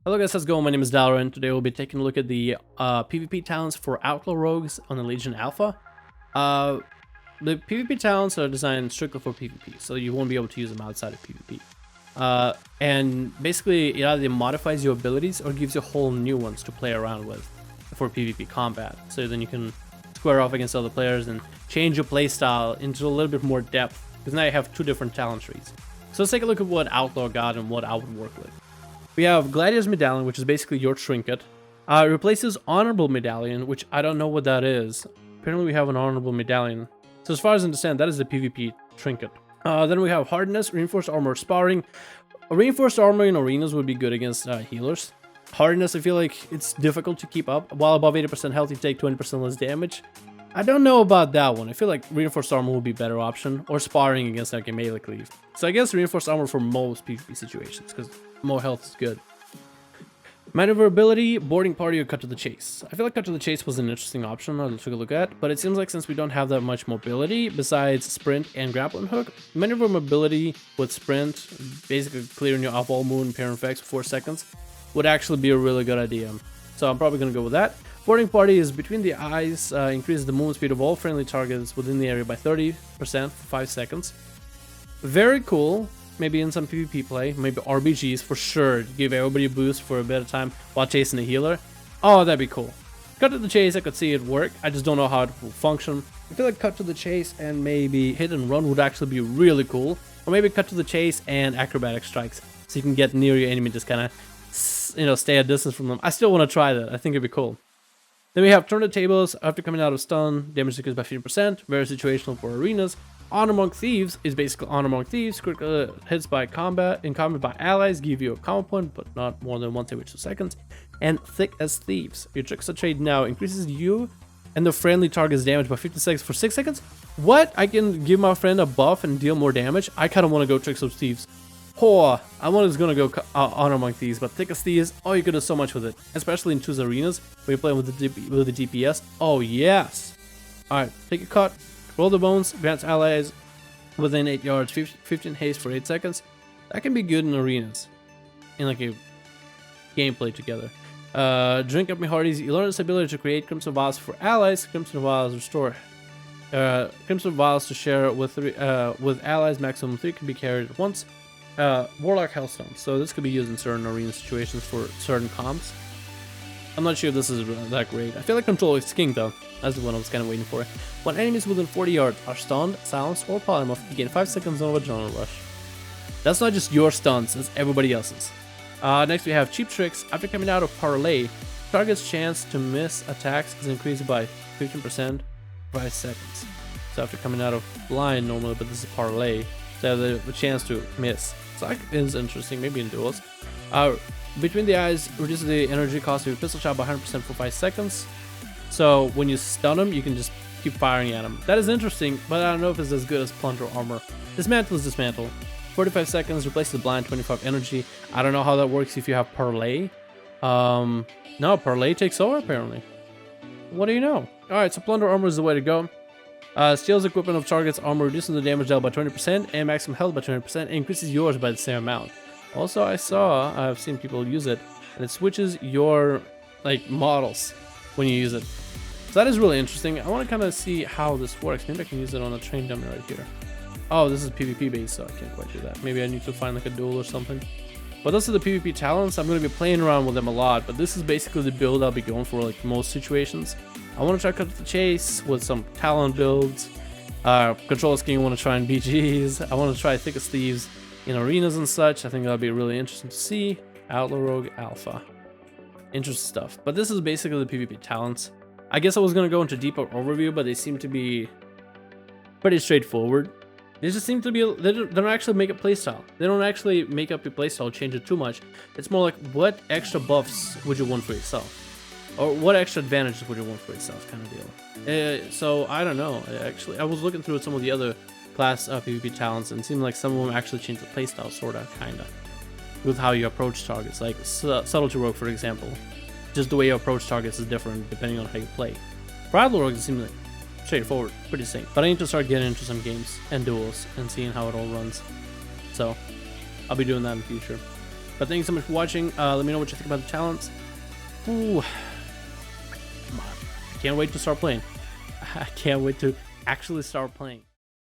Hello guys, how's it going? My name is Dalra, and today we'll be taking a look at the PvP talents for Outlaw rogues on the Legion Alpha. The PvP talents are designed strictly for PvP, so you won't be able to use them outside of PvP. And basically, it either modifies your abilities or gives you whole new ones to play around with for PvP combat. So then you can square off against other players and change your playstyle into a little bit more depth, because now you have two different talent trees. So let's take a look at what Outlaw got and what I would work with. We have Gladiator's Medallion, which is basically your trinket. It replaces Honorable Medallion, which I don't know what that is. Apparently we have an Honorable Medallion. So as far as I understand, that is the PvP trinket. Then we have Hardness, Reinforced Armor, Sparring. Reinforced Armor in arenas would be good against healers. Hardness, I feel like it's difficult to keep up. While above 80% health, you take 20% less damage. I don't know about that one. I feel like Reinforced Armor would be a better option. Or Sparring against like a melee cleave. So I guess Reinforced Armor for most PvP situations, because more health is good. Maneuverability, Boarding Party, or Cut to the Chase. I feel like Cut to the Chase was an interesting option I'll take a look at, but it seems like since we don't have that much mobility besides Sprint and Grappling Hook, maneuverability with Sprint, basically clearing your off all moon pair effects for 4 seconds, would actually be a really good idea. So I'm probably going to go with that. Boarding Party is Between the Eyes, increases the movement speed of all friendly targets within the area by 30% for 5 seconds. Very cool. Maybe in some PvP play, maybe RBGs for sure. Give everybody a boost for a bit of time while chasing a healer. Oh, that'd be cool. Cut to the Chase, I could see it work. I just don't know how it will function. I feel like Cut to the Chase and maybe Hit and Run would actually be really cool. Or maybe Cut to the Chase and Acrobatic Strikes, so you can get near your enemy, just kind of, you know, stay a distance from them. I still want to try that. I think it'd be cool. Then we have Turn the Tables. After coming out of stun, damage decreased by 50%. Very situational for arenas. Honor Among Thieves is basically Honor Among Thieves. Critical hits by combat by allies give you a combo point, but not more than once every 2 seconds. And Thick as Thieves. Your Trickster trait now increases you and the friendly target's damage by 50 seconds for 6 seconds. What? I can give my friend a buff and deal more damage? I kind of want to go Trickster Thieves. Oh, I was going to go Honor Among Thieves, but Thick as Thieves, oh, you could do so much with it. Especially in 2's arenas, where you're playing with the DPS. Oh, yes. Alright, take a cut. Roll the Bones, grants allies within 8 yards 15 haste for 8 seconds. That can be good in arenas, in like a gameplay together. Drink Up My Hearties, you learn this ability to create Crimson Vials for allies. Crimson Vials restore Crimson Vials to share with allies. Maximum 3 can be carried at once. Warlock Hellstone, so this could be used in certain arena situations for certain comps. I'm not sure if this is that great. I feel like Control is king though. That's the one I was kind of waiting for. When enemies within 40 yards are stunned, silenced, or polymorphed, you gain 5 seconds of Adrenaline Rush. That's not just your stuns, it's everybody else's. Next we have Cheap Tricks. After coming out of Parlay, target's chance to miss attacks is increased by 15% for 5 seconds. So after coming out of Blind normally, but this is Parlay, so they have the chance to miss. So that is interesting, maybe in duels. Between the Eyes reduces the energy cost of your pistol shot by 100% for 5 seconds. So when you stun them, you can just keep firing at them. That is interesting, but I don't know if it's as good as Plunder Armor. Dismantle is Dismantle. 45 seconds, replaces the Blind, 25 energy. I don't know how that works if you have Parlay. No, Parlay takes over apparently. What do you know? Alright, so Plunder Armor is the way to go. Steals equipment of target's armor, reduces the damage dealt by 20% and maximum health by 20%, and increases yours by the same amount. Also, I've seen people use it, and it switches your like models when you use it. So that is really interesting. I want to kind of see how this works. Maybe I can use it on a train dummy right here. Oh, this is PvP based, so I can't quite do that. Maybe I need to find like a duel or something. But those are the PvP talents. I'm going to be playing around with them a lot, but this is basically the build I'll be going for like most situations. I want to try Cut to the Chase with some talent builds. Control Scheme, I want to try in BGs. I want to try Thick as Thieves in arenas and such. I think that'll be really interesting to see. Outlaw Rogue Alpha. Interesting stuff. But this is basically the PvP talents. I guess I was going to go into deeper overview, but they seem to be pretty straightforward. They just seem to be, they don't actually make a playstyle. They don't actually make up your playstyle, change it too much. It's more like, what extra buffs would you want for yourself? Or what extra advantages would you want for yourself, kind of deal. So I don't know. Actually, I was looking through some of the other class PvP talents, and it seemed like some of them actually change the playstyle, sorta, kinda, with how you approach targets. Like Subtlety Rogue, for example. Just the way you approach targets is different depending on how you play. For Outlaw Rogue, it seems like straightforward, pretty same. But I need to start getting into some games and duels and seeing how it all runs. So I'll be doing that in the future. But thank you so much for watching. Let me know what you think about the talents. Ooh, come on. I can't wait to start playing. I can't wait to actually start playing.